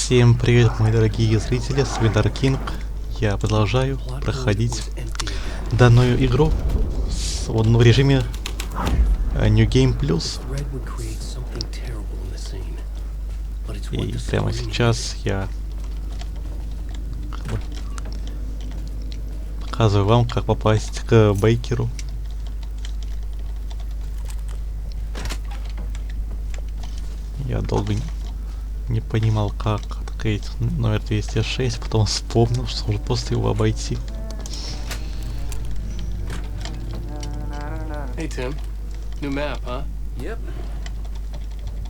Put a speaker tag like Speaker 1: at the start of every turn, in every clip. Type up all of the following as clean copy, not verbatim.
Speaker 1: Всем привет, мои дорогие зрители, с вами Dark King. Я продолжаю проходить данную игру в режиме New Game Plus. И прямо сейчас я показываю вам, как попасть к Бейкеру. Я долго не понимал, как открыть номер 206, потом вспомнил, что нужно просто его обойти.
Speaker 2: Hey Tim, new map, huh?
Speaker 3: Yep.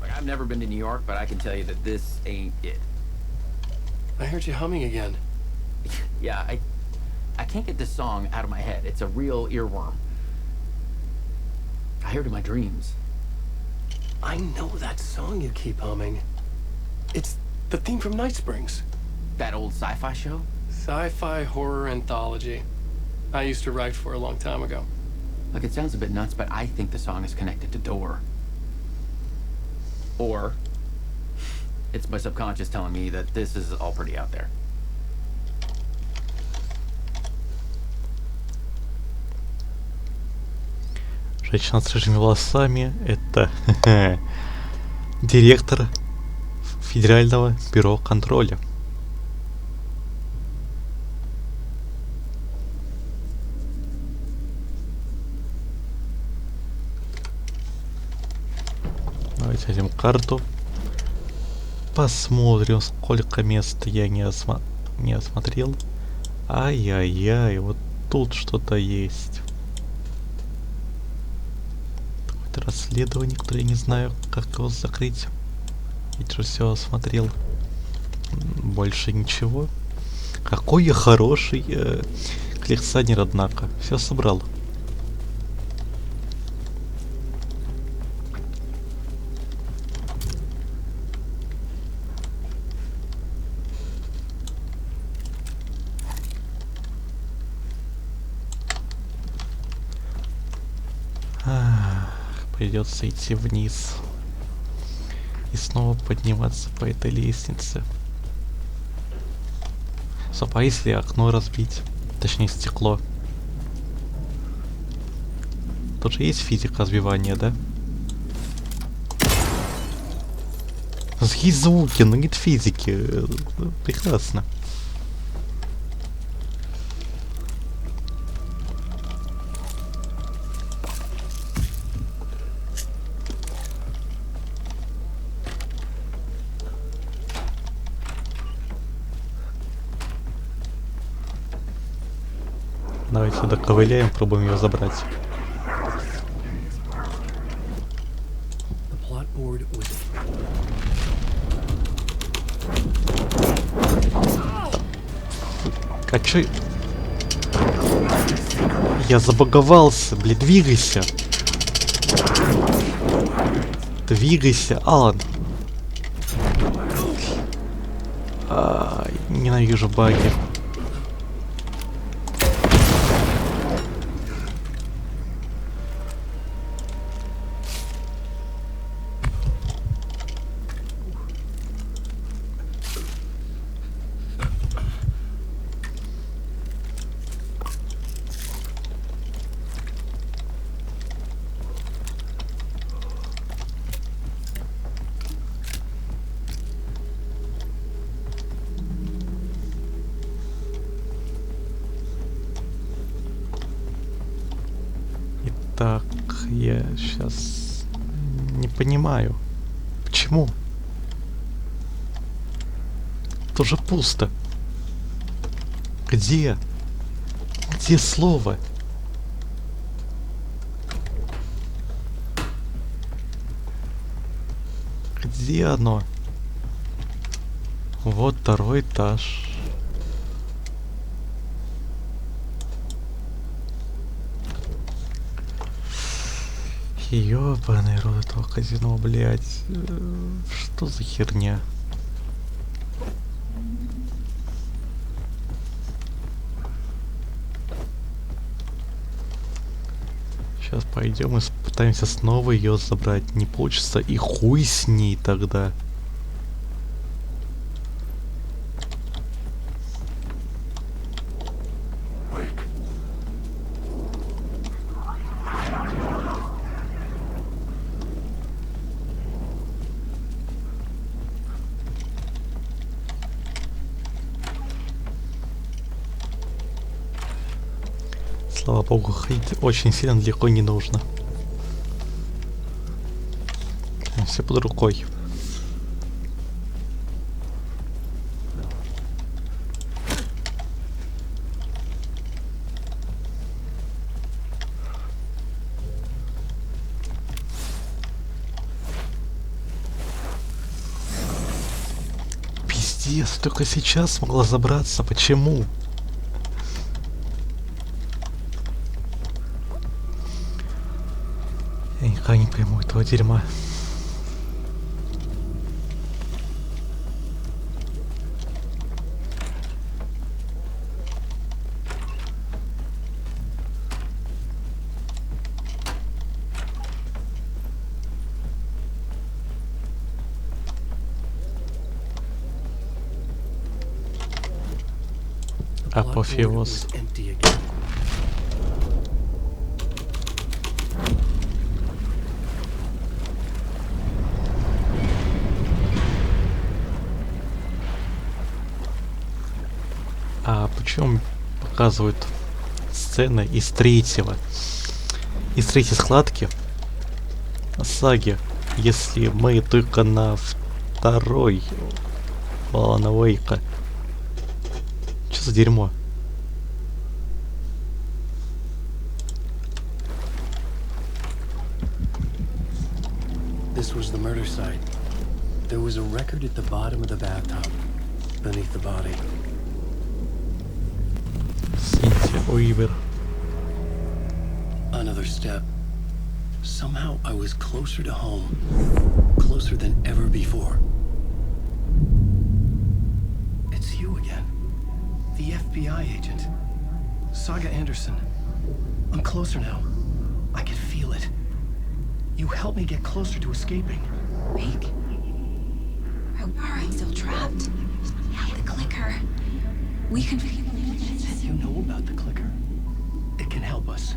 Speaker 3: Like, I've never been to New York, but I can tell you that this ain't it.
Speaker 2: I heard you humming again.
Speaker 3: Yeah, I can't get this song out of my head. It's a real earworm. I hear it in my dreams.
Speaker 2: I know that song you keep humming. It's the theme from Night Springs.
Speaker 3: That old sci-fi show?
Speaker 2: Sci-fi horror anthology. I used to write for a long time ago.
Speaker 3: Look, it sounds a bit nuts, but I think the song is connected to Door. Or it's my subconscious telling me that this is all pretty out there.
Speaker 1: Женщина с рыжими волосами — это директор Федерального бюро контроля. Давайте возьмем карту. Посмотрим, сколько мест я не осмотрел. Ай-яй-яй, вот тут что-то есть. Какое-то расследование, которое я не знаю, как его закрыть. Я же все осмотрел. Больше ничего. Какой я хороший коллекционер, однако. Все собрал. Придется идти вниз и снова подниматься по этой лестнице. Стоп, а если окно разбить? Точнее, стекло. Тут же есть физика разбивания, да? Есть звуки, но нет физики. Прекрасно. Давайте сюда ковыляем, пробуем ее забрать. А чё? Я забаговался, блин, двигайся. Двигайся, Алан. Ненавижу баги. Так, я сейчас не понимаю, почему? Тоже пусто. Где? Где слово? Где оно? Вот второй этаж. Ёбаный рот этого казино, блядь. Что за херня? Сейчас пойдем и пытаемся снова ее забрать. Не получится, и хуй с ней тогда. Слава богу, ходить очень сильно далеко не нужно. Все под рукой. Пиздец, только сейчас смогла забраться. Почему? Я никогда не пойму этого дерьма. Апофеоз. А почему показывают сцены из третьей складки саги, если мы только на второй Alan Wake? Что за дерьмо?
Speaker 2: This was the murder site. There was a record at the bottom of the bathtub, beneath the body.
Speaker 1: Уивер.
Speaker 2: Another step. Somehow I was closer to home. Closer than ever before. It's you again. The FBI agent. Saga Anderson. I'm closer now. I can feel it. You helped me get closer to escaping.
Speaker 4: Wake? Are you still trapped? The clicker. We can...
Speaker 2: You know about the clicker. It can help us.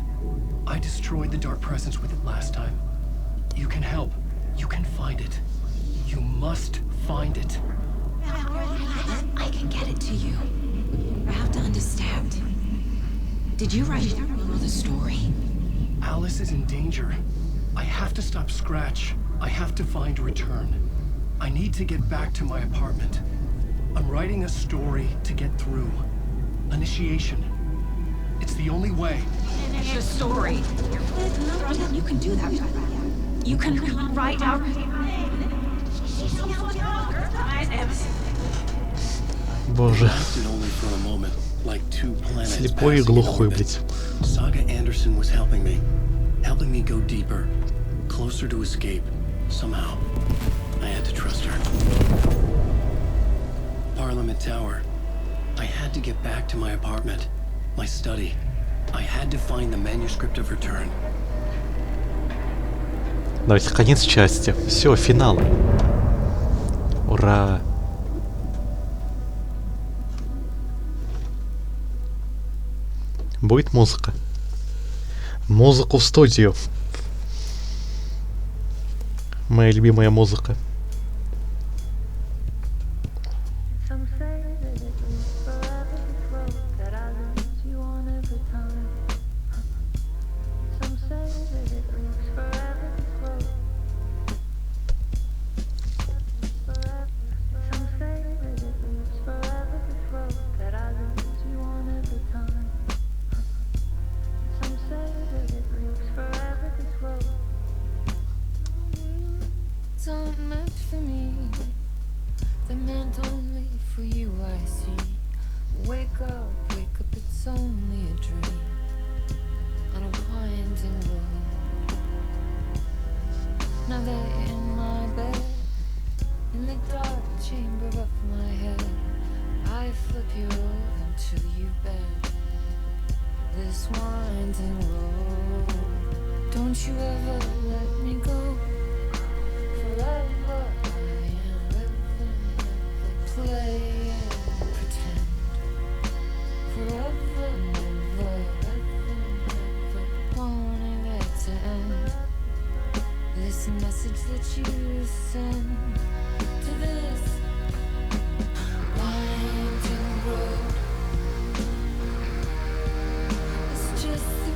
Speaker 2: I destroyed the dark presence with it last time. You can help. You can find it. You must find it.
Speaker 4: I can get it to you. I have to understand. Did you write the story?
Speaker 2: Alice is in danger. I have to stop Scratch. I have to find Return. I need to get back to my apartment. I'm writing a story to get through. Initiation. It's the only way.
Speaker 4: The story. You can do that. You can write out...
Speaker 1: Боже. Слепой и глухой, блядь.
Speaker 2: Saga Anderson was helping me go deeper, closer to escape. Somehow, I had to trust her. Parliament Tower. I had to get back to my apartment, my study. I had to find the manuscript of Return.
Speaker 1: Давайте, конец части. Все, финал. Ура! Будет музыка. Музыку в студию. Моя любимая музыка.
Speaker 5: Just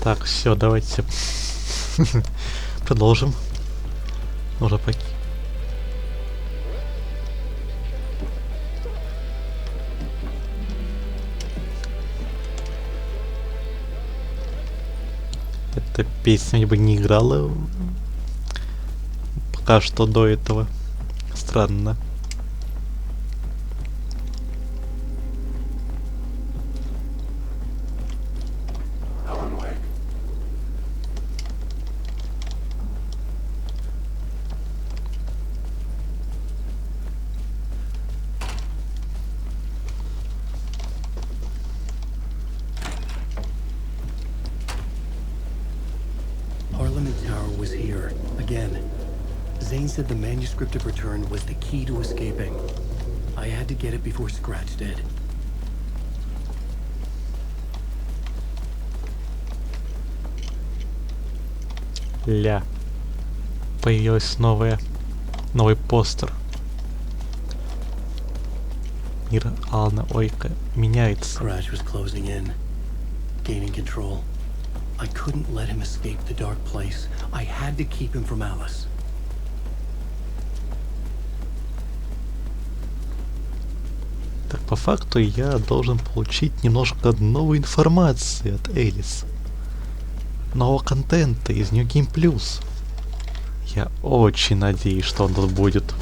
Speaker 1: Так, все, давайте продолжим. Уже поки. Эта песня либо не играла пока что до этого. Странно.
Speaker 2: Alan Wake. Parliament Tower was here, again. Zane said the manuscript of return was the key to escaping. I had to get it before Scratch did.
Speaker 1: Ля. Появилась новый постер. Мир Алана Уэйка меняется.
Speaker 2: Scratch was closing in, gaining control. I couldn't let him escape the dark place. I had to keep him from Alice.
Speaker 1: Так, по факту я должен получить немножко новой информации от Элис. Нового контента из New Game Plus. Я очень надеюсь, что он тут будет.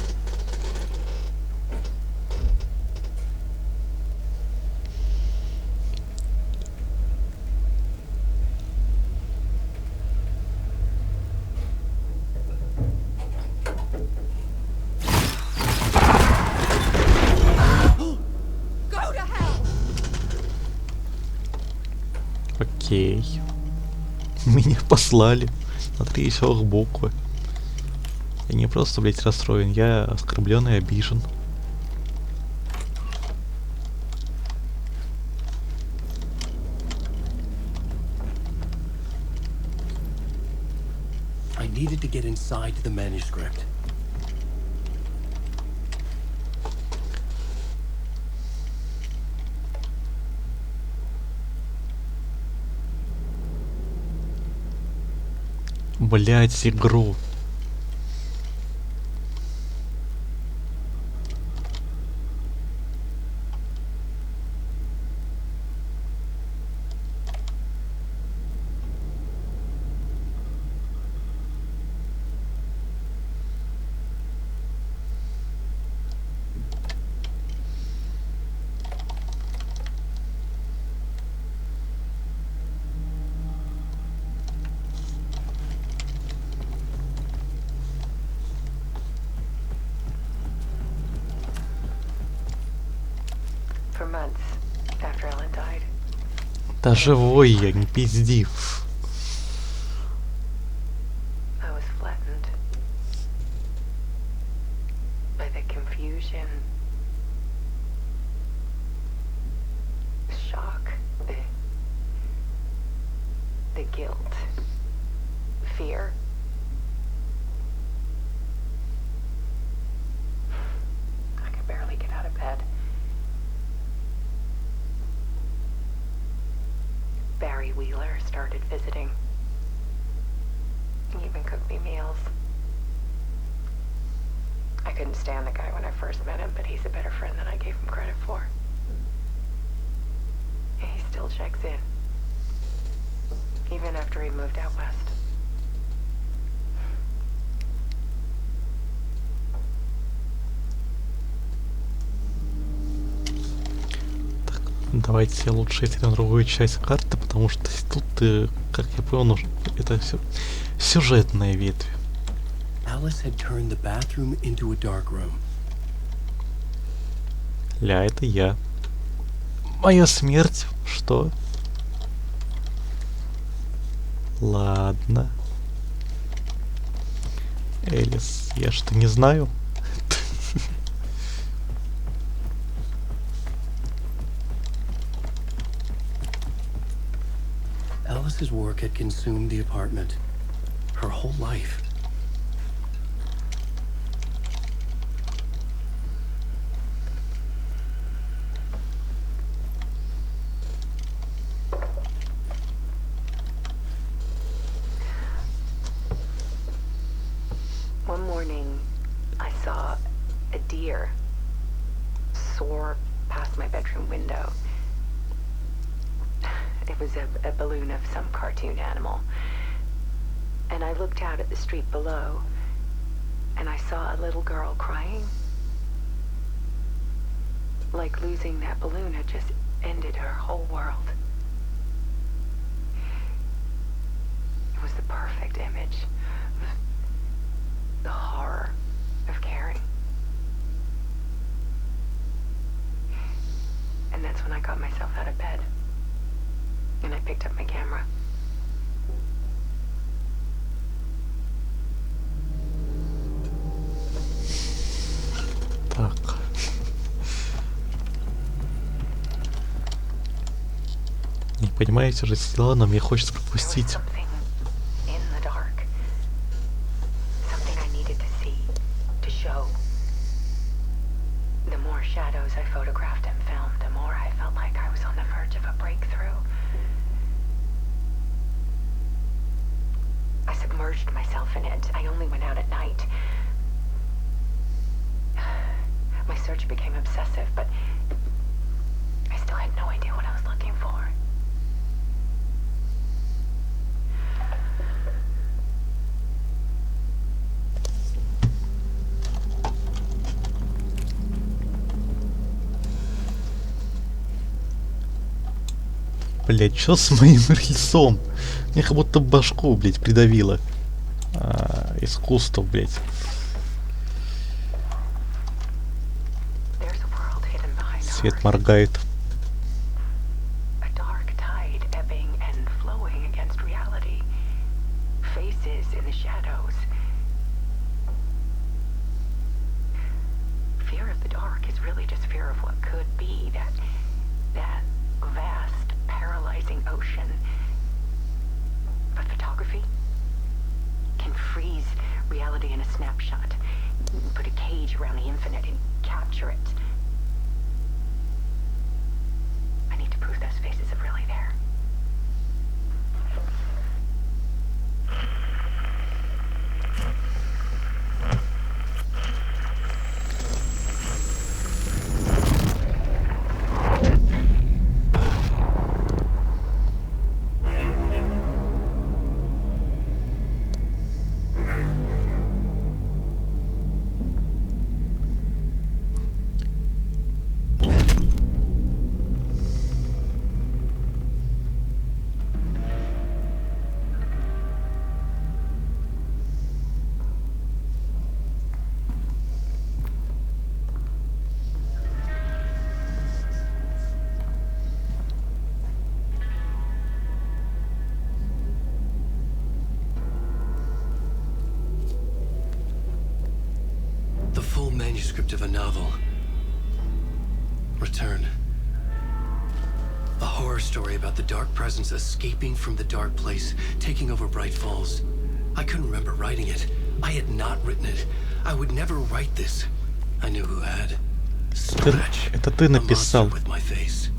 Speaker 1: Окей. Меня послали на 3 веселых буквы. Я не просто, блять, расстроен, я оскорблен и обижен.
Speaker 2: I needed to get inside the manuscript.
Speaker 1: Блять, игру.
Speaker 5: For months after Ellen died.
Speaker 1: Да живой я, не пизди.
Speaker 5: I was flattened by the confusion, shock, the guilt, fear. I could barely get out of bed. Barry Wheeler started visiting. He even cooked me meals. I couldn't stand the guy when I first met him, but he's a better friend than I gave him credit for. And he still checks in, even after he moved out west.
Speaker 1: Давайте лучше идти на другую часть карты, потому что тут, как я понял, это все сюжетная ветвь.
Speaker 2: Alice had turned the bathroom into a dark room.
Speaker 1: Ля, это я. Моя смерть? Что? Ладно. Элис, я что, не знаю?
Speaker 2: Alice's work had consumed the apartment. Her whole life.
Speaker 5: soar past my bedroom window. It was a balloon of some cartoon animal. And I looked out at the street below, and I saw a little girl crying. Like losing that balloon had just ended her whole world. It was the perfect image of the horror of caring. And that's when I got myself out of bed. And I picked up my camera.
Speaker 1: Так. Не понимаете же, сила, но мне хочется пропустить.
Speaker 5: Myself in it. I only went out at night. My search became obsessive, but I still had no idea what I was looking for.
Speaker 1: Блять, что с моим рельсом? Мне как будто башку, блять, придавило. Искусство, блять. Свет моргает.
Speaker 2: Manuscript of a novel. Return. A horror story about the dark presence escaping from the dark place, taking over Bright Falls. I couldn't remember writing it. I had not written it. I would never write this. I knew who had. Scratch.
Speaker 1: Это ты написал.
Speaker 2: With my face.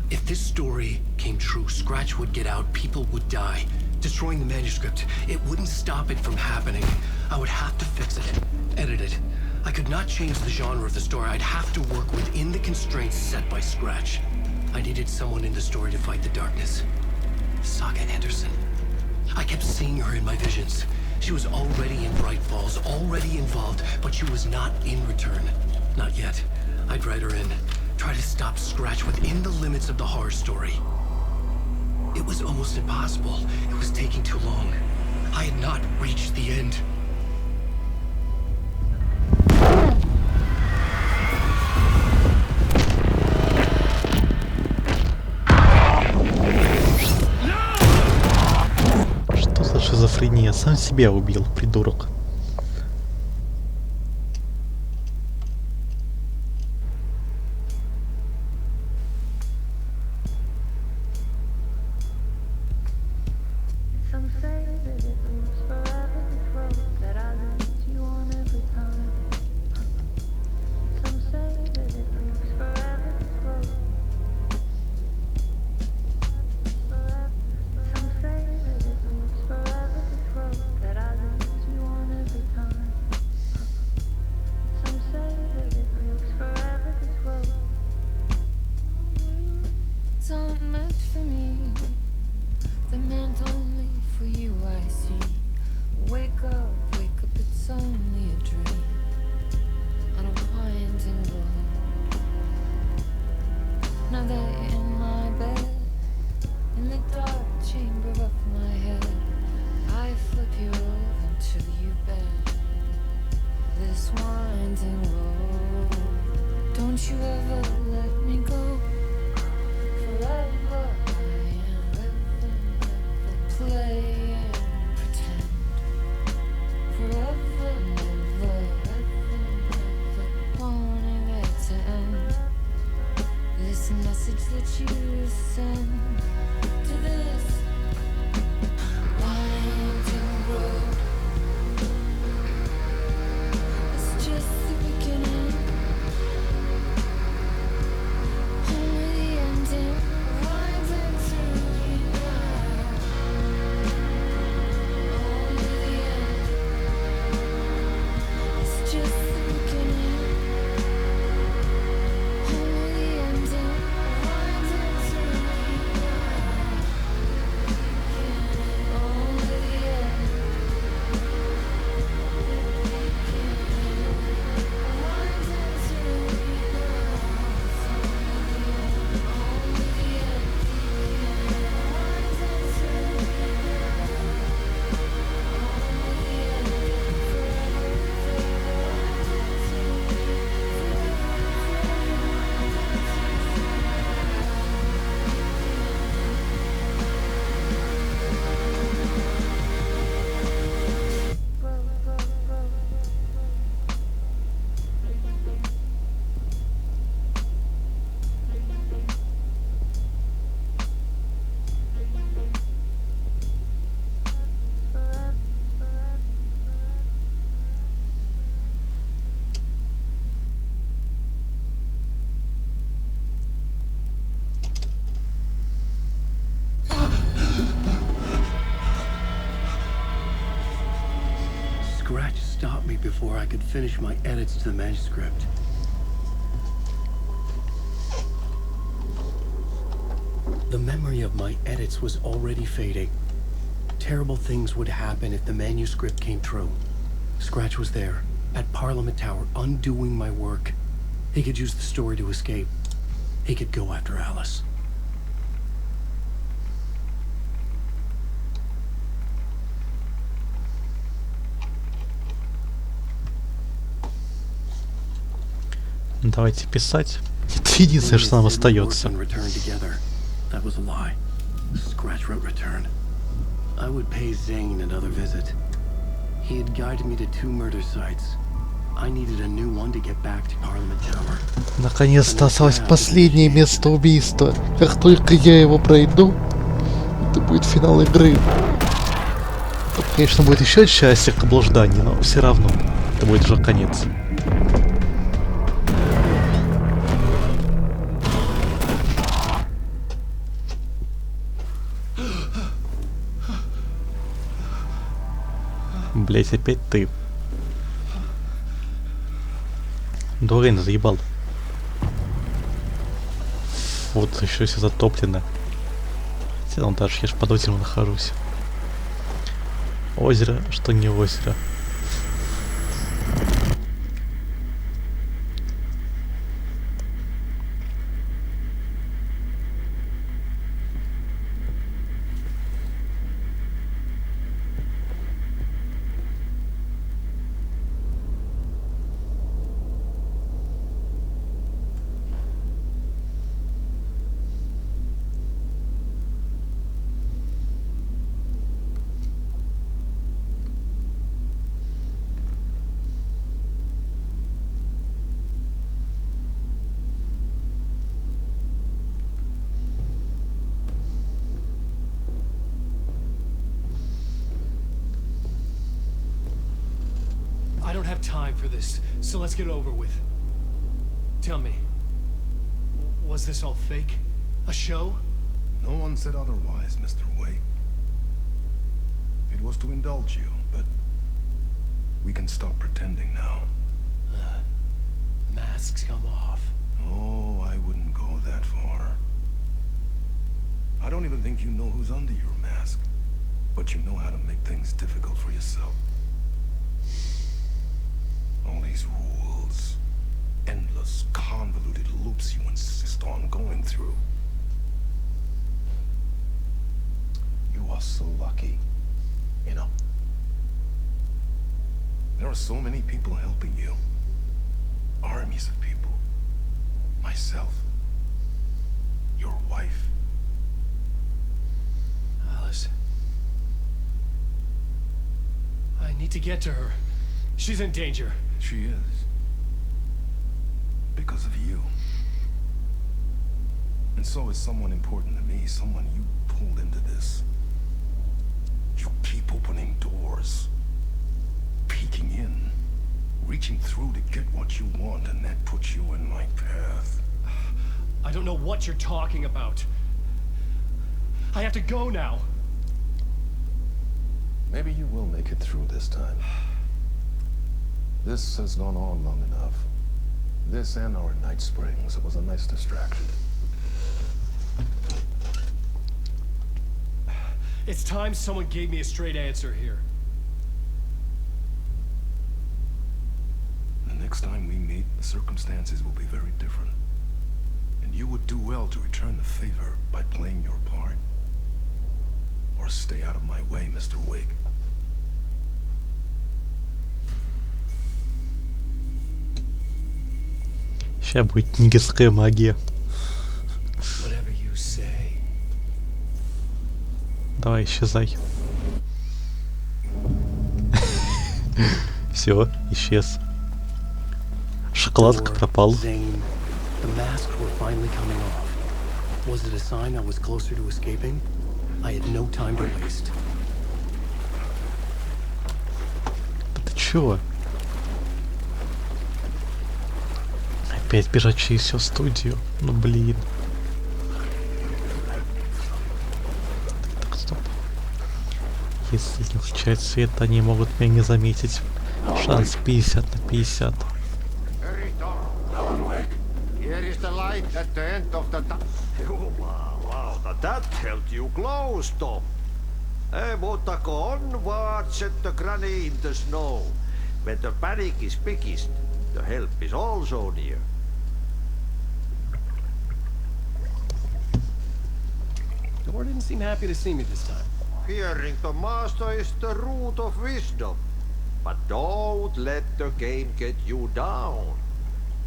Speaker 2: If this story came true, Scratch would get out, people would die. Destroying the manuscript, it wouldn't stop it from happening. I would have to fix it, edit it. I could not change the genre of the story. I'd have to work within the constraints set by Scratch. I needed someone in the story to fight the darkness. Saga Anderson. I kept seeing her in my visions. She was already in Bright Falls, already involved, but she was not in Return. Not yet. I'd write her in, try to stop Scratch within the limits of the horror story. It was almost impossible. It was taking too long. I had not reached the end.
Speaker 1: Что за шизофрения? Сам себя убил, придурок.
Speaker 2: night before I could finish my edits to the manuscript. The memory of my edits was already fading. Terrible things would happen if the manuscript came true. Scratch was there, at Parliament Tower, undoing my work. He could use the story to escape. He could go after Alice.
Speaker 1: Давайте писать. Это единственное, что нам остается.
Speaker 2: That was a lie. Scratch wrote return. I would pay Zane another visit. He had guided me to 2 murder sites. I needed a new one to get back to Parliament Tower.
Speaker 1: Наконец-то осталось последнее место убийства. Как только я его пройду, это будет финал игры. Тут, конечно, будет еще часик блужданий, но все равно это будет уже конец. Блять, опять ты. Дурень, заебал. Вот еще все затоплено. Хотя, ну даже я ж под озером нахожусь. Озеро, что не озеро.
Speaker 2: I don't have time for this, so let's get it over with. Tell me, was this all fake? A show?
Speaker 6: No one said otherwise, Mr. Wake. It was to indulge you, but we can stop pretending now.
Speaker 2: Masks come off.
Speaker 6: Oh, I wouldn't go that far. I don't even think you know who's under your mask, but you know how to make things difficult for yourself. All these rules, endless, convoluted loops you insist on going through. You are so lucky, you know. There are so many people helping you. Armies of people. Myself. Your wife.
Speaker 2: Alice. I need to get to her. She's in danger.
Speaker 6: She is. Because of you. And so is someone important to me, someone you pulled into this. You keep opening doors, peeking in, reaching through to get what you want, and that puts you in my path.
Speaker 2: I don't know what you're talking about. I have to go now.
Speaker 6: Maybe you will make it through this time. This has gone on long enough. This and our night springs. It was a nice distraction.
Speaker 2: It's time someone gave me a straight answer here.
Speaker 6: The next time we meet, the circumstances will be very different. And you would do well to return the favor by playing your part. Or stay out of my way, Mr. Wake.
Speaker 1: Сейчас будет нигерская магия.
Speaker 2: Whatever you say.
Speaker 1: Давай, исчезай. Все, исчез. Шоколадка пропал.
Speaker 2: Zane, the masks were finally coming off. Was it a sign I was closer to escaping? I had no time to waste.
Speaker 1: Ты чё? Опять бежать через всю студию. Ну блин. Так, стоп. Если не включать свет, они могут меня не заметить. Шанс 50 на 50.
Speaker 7: Alan Wake. Here is the light at the end of the
Speaker 8: Jumalauta, that held you close, Tom. Mutta go on, watch at the granny in the snow. When the panic is biggest, the help is also near.
Speaker 2: Door didn't seem happy to see me this time.
Speaker 8: Fearing the master is the root of wisdom. But don't let the game get you down.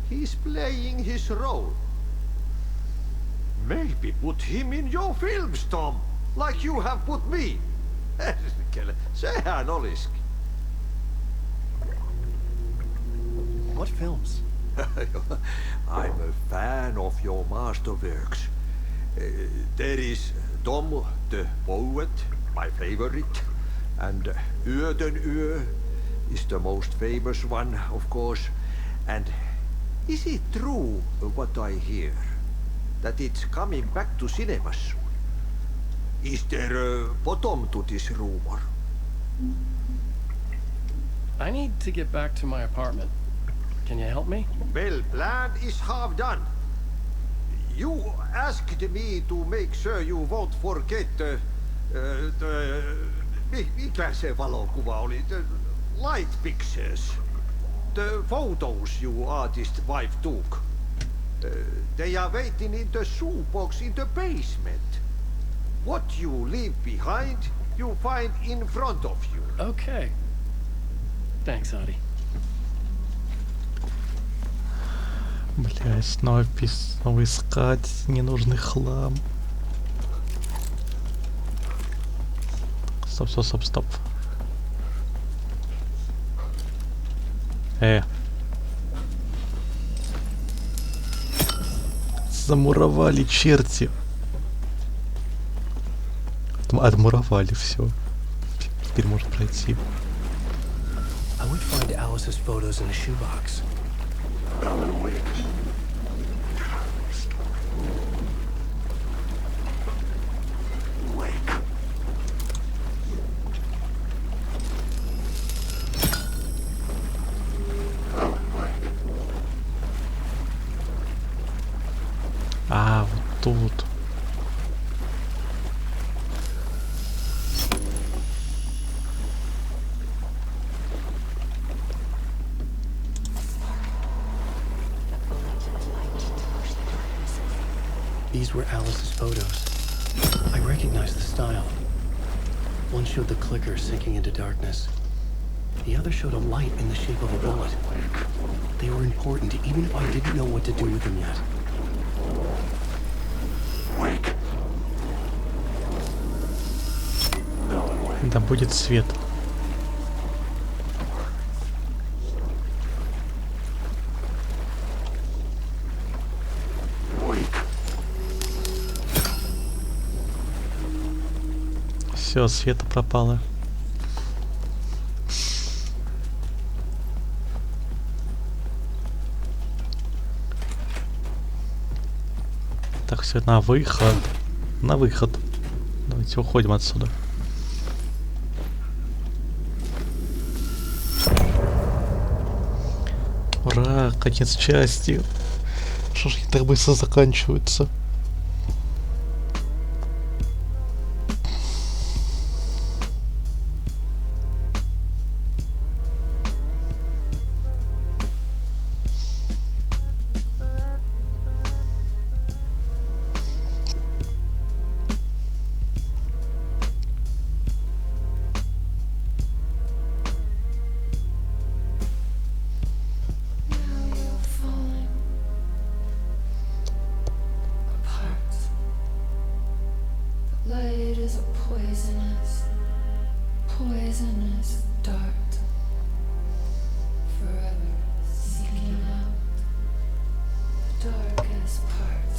Speaker 8: He's playing his role. Maybe put him in your films, Tom, like you have put me. Sehän olisikin.
Speaker 2: What films?
Speaker 8: I'm a fan of your masterworks. There is Tom the Poet, my favorite, and Yöden Yö is the most famous one, of course. And is it true what I hear, that it's coming back to cinemas soon? Is there a bottom to this rumor?
Speaker 2: I need to get back to my apartment. Can you help me?
Speaker 8: Well, plan is half done. You asked me to make sure you won't forget mikä se valokuva oli? The light pictures. The photos your artist wife took. They are waiting in the shoebox in the basement. What you leave behind, you find in front of you.
Speaker 2: Okay. Thanks, Adi.
Speaker 1: Бля, снова искать ненужный хлам. Стоп. Замуровали черти. Отмуровали, все. Теперь можно пройти.
Speaker 2: I would find Alice's photos in a shoebox.
Speaker 7: Alan Wake. Wake. Alan Wake.
Speaker 1: А, вот тут.
Speaker 2: These were Alice's photos. I recognized the style. One showed the clicker sinking into darkness. The other showed a light in the shape of a bullet. They were important, even if I didn't know what to do with them yet.
Speaker 7: Wake. Alan Wake.
Speaker 1: Да будет свет. Все, света пропало. Так, все, на выход. На выход. Давайте уходим отсюда. Ура, конец части. Что ж они так быстро заканчиваются?
Speaker 9: Light is a poisonous dart, forever seeking out the darkest part.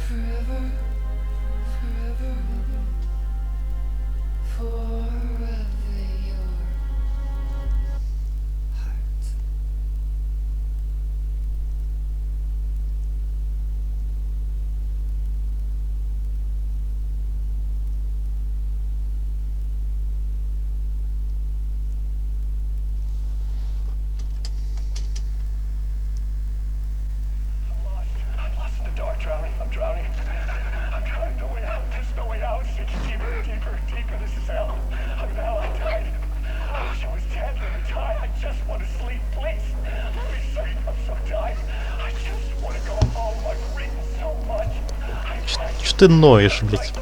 Speaker 9: Forever, forever, forever your heart.
Speaker 1: Чё ты ноешь, блядь?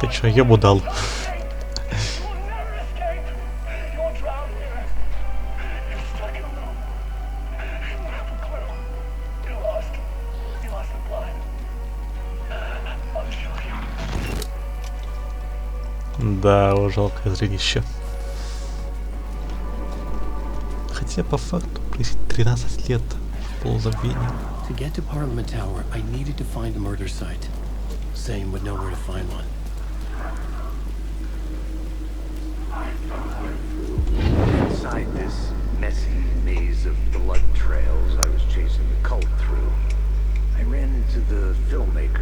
Speaker 1: Ты чё, ебу дал? Да, о, жалкое зрелище. Хотя по факту 13 лет полузабвения.
Speaker 2: To get to Parliament Tower, I needed to find the murder site. Zane would know where to find one.
Speaker 6: Inside this messy maze of blood trails I was chasing the cult through, I ran into the filmmaker